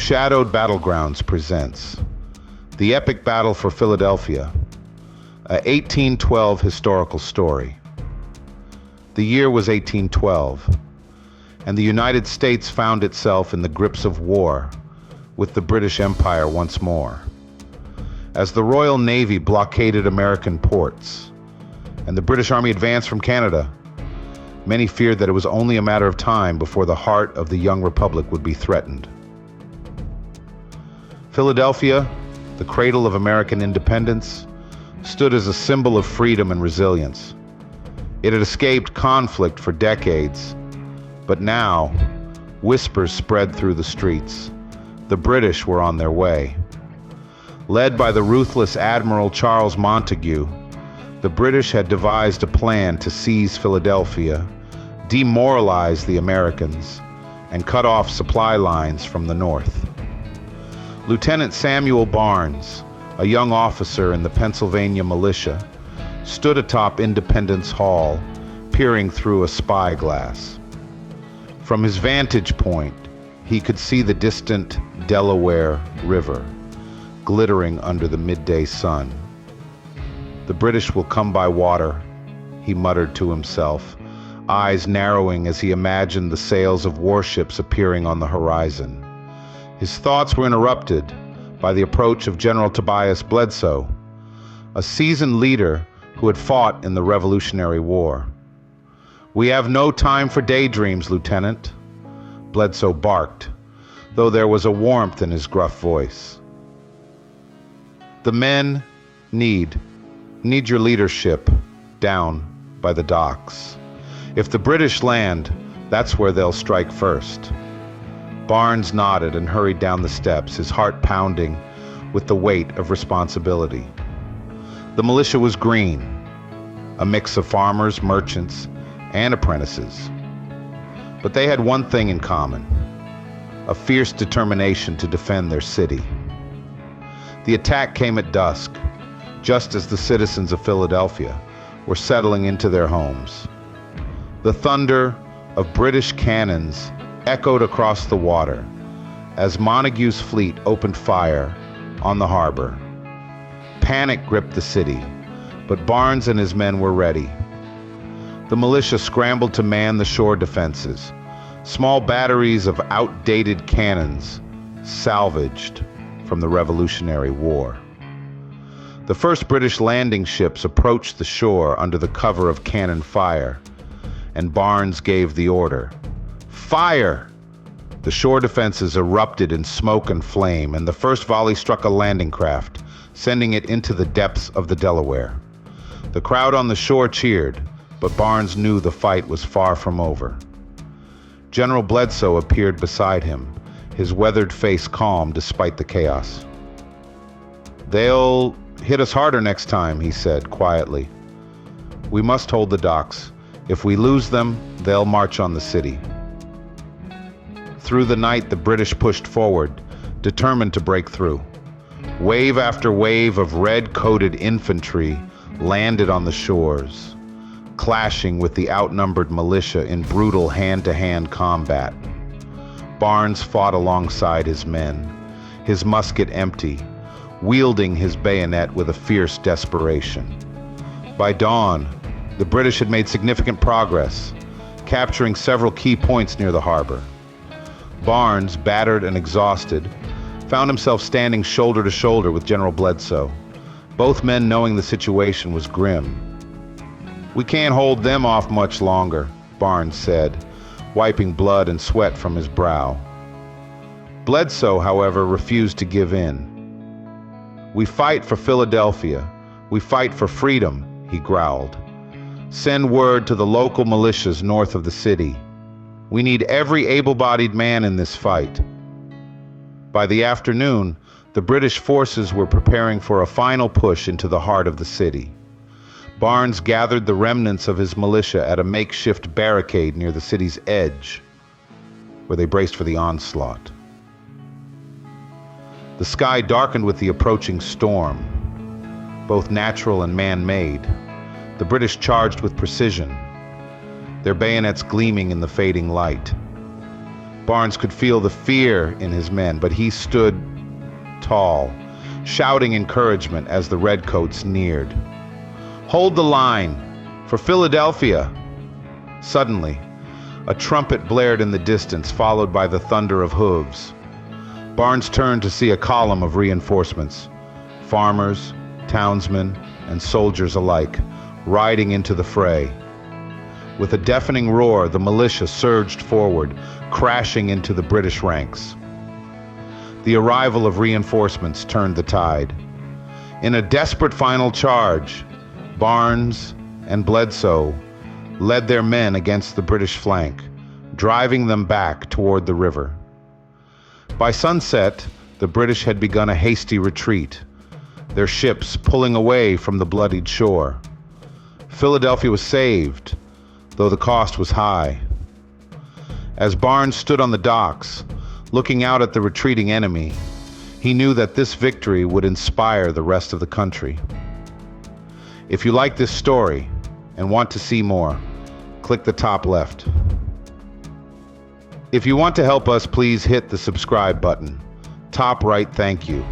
Shadowed Battlegrounds presents the epic battle for Philadelphia, a 1812 historical story. The year was 1812, and the United States found itself in the grips of war with the British Empire once more. As the Royal Navy blockaded American ports, and the British Army advanced from Canada, many feared that it was only a matter of time before the heart of the young republic would be threatened. Philadelphia, the cradle of American independence, stood as a symbol of freedom and resilience. It had escaped conflict for decades, but now, whispers spread through the streets. The British were on their way. Led by the ruthless Admiral Charles Montague, the British had devised a plan to seize Philadelphia, demoralize the Americans, and cut off supply lines from the north. Lieutenant Samuel Barnes, a young officer in the Pennsylvania Militia, stood atop Independence Hall, peering through a spyglass. From his vantage point, he could see the distant Delaware River, glittering under the midday sun. "The British will come by water," he muttered to himself, eyes narrowing as he imagined the sails of warships appearing on the horizon. His thoughts were interrupted by the approach of General Tobias Bledsoe, a seasoned leader who had fought in the Revolutionary War. "We have no time for daydreams, Lieutenant," Bledsoe barked, though there was a warmth in his gruff voice. "The men need your leadership down by the docks. If the British land, that's where they'll strike first." Barnes nodded and hurried down the steps, his heart pounding with the weight of responsibility. The militia was green, a mix of farmers, merchants, and apprentices. But they had one thing in common: a fierce determination to defend their city. The attack came at dusk, just as the citizens of Philadelphia were settling into their homes. The thunder of British cannons echoed across the water as Montague's fleet opened fire on the harbor. Panic gripped the city, but Barnes and his men were ready. The militia scrambled to man the shore defenses, small batteries of outdated cannons salvaged from the Revolutionary War. The first British landing ships approached the shore under the cover of cannon fire, and Barnes gave the order. "Fire!" The shore defenses erupted in smoke and flame, and the first volley struck a landing craft, sending it into the depths of the Delaware. The crowd on the shore cheered, but Barnes knew the fight was far from over. General Bledsoe appeared beside him, his weathered face calm despite the chaos. "They'll hit us harder next time," he said quietly. "We must hold the docks. If we lose them, they'll march on the city." Through the night, the British pushed forward, determined to break through. Wave after wave of red-coated infantry landed on the shores, clashing with the outnumbered militia in brutal hand-to-hand combat. Barnes fought alongside his men, his musket empty, wielding his bayonet with a fierce desperation. By dawn, the British had made significant progress, capturing several key points near the harbor. Barnes, battered and exhausted, found himself standing shoulder to shoulder with General Bledsoe, both men knowing the situation was grim. "We can't hold them off much longer," Barnes said, wiping blood and sweat from his brow. Bledsoe, however, refused to give in. "We fight for Philadelphia. We fight for freedom," he growled. "Send word to the local militias north of the city. We need every able-bodied man in this fight." By the afternoon, the British forces were preparing for a final push into the heart of the city. Barnes gathered the remnants of his militia at a makeshift barricade near the city's edge, where they braced for the onslaught. The sky darkened with the approaching storm, both natural and man-made. The British charged with precision, their bayonets gleaming in the fading light. Barnes could feel the fear in his men, but he stood tall, shouting encouragement as the redcoats neared. "Hold the line! For Philadelphia!" Suddenly, a trumpet blared in the distance, followed by the thunder of hooves. Barnes turned to see a column of reinforcements, farmers, townsmen, and soldiers alike, riding into the fray. With a deafening roar, the militia surged forward, crashing into the British ranks. The arrival of reinforcements turned the tide. In a desperate final charge, Barnes and Bledsoe led their men against the British flank, driving them back toward the river. By sunset, the British had begun a hasty retreat, their ships pulling away from the bloodied shore. Philadelphia was saved, though the cost was high. As Barnes stood on the docks, looking out at the retreating enemy, he knew that this victory would inspire the rest of the country. If you like this story and want to see more, click the top left. If you want to help us, please hit the subscribe button. Top right, thank you.